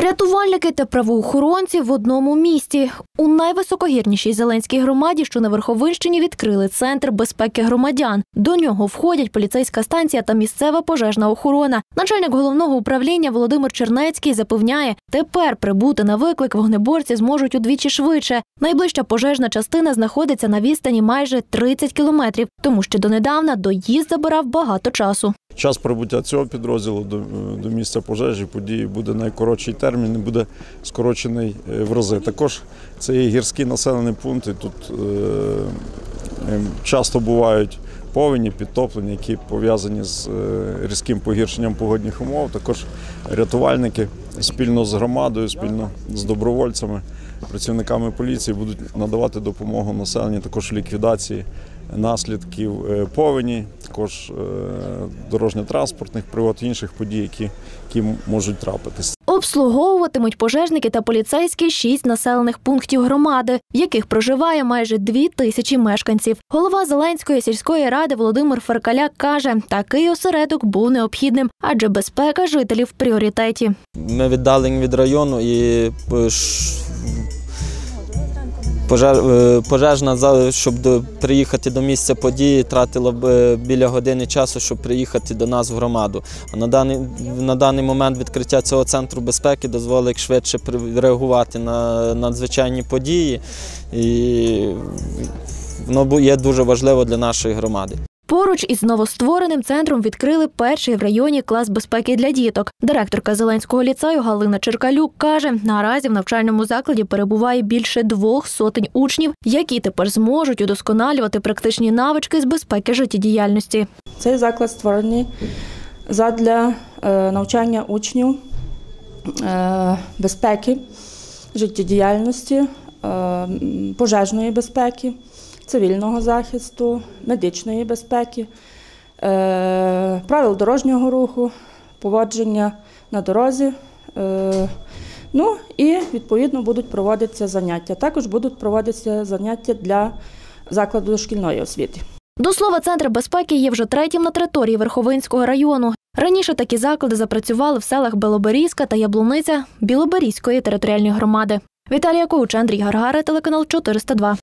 Рятувальники та правоохоронці в одному місті. У найвисокогірнішій Зеленській громаді, що на Верховинщині, відкрили центр безпеки громадян. До нього входять поліцейська станція та місцева пожежна охорона. Начальник головного управління Володимир Чернецький запевняє, тепер прибути на виклик вогнеборці зможуть удвічі швидше. Найближча пожежна частина знаходиться на відстані майже 30 кілометрів, тому що донедавна доїзд забирав багато часу. Час прибуття цього підрозділу до місця пожежі події буде найкоротший термін і буде скорочений в рази. Також це є гірські населені пункти, тут часто бувають повені, підтоплення, які пов'язані з різким погіршенням погодних умов. Також рятувальники спільно з громадою, спільно з добровольцями, працівниками поліції будуть надавати допомогу населенню також в ліквідації наслідків повені, також дорожньо-транспортних пригод, інших подій, які можуть трапитись. Обслуговуватимуть пожежники та поліцейські 6 населених пунктів громади, в яких проживає майже 2000 мешканців. Голова Зеленської сільської ради Володимир Феркаляк каже, такий осередок був необхідним, адже безпека жителів в пріоритеті. Ми віддалені від району і пожежна, щоб приїхати до місця події, тратила б біля години часу, щоб приїхати до нас в громаду. А на даний момент відкриття цього центру безпеки дозволить швидше реагувати на надзвичайні події, і воно є дуже важливо для нашої громади. Поруч із новоствореним центром відкрили перший в районі клас безпеки для діток. Директорка Зеленського ліцею Галина Черкалюк каже, наразі в навчальному закладі перебуває більше 200 учнів, які тепер зможуть удосконалювати практичні навички з безпеки життєдіяльності. Цей заклад створений задля навчання учнів безпеки, життєдіяльності, пожежної безпеки, цивільного захисту, медичної безпеки, правил дорожнього руху, поводження на дорозі. Ну і, відповідно, будуть проводитися заняття. Також будуть проводитися заняття для закладу дошкільної освіти. До слова, центр безпеки є вже третім на території Верховинського району. Раніше такі заклади запрацювали в селах Белоберізька та Яблуниця Білоберізької територіальної громади. Віталія Ковч, Андрій Гаргара, телеканал 402.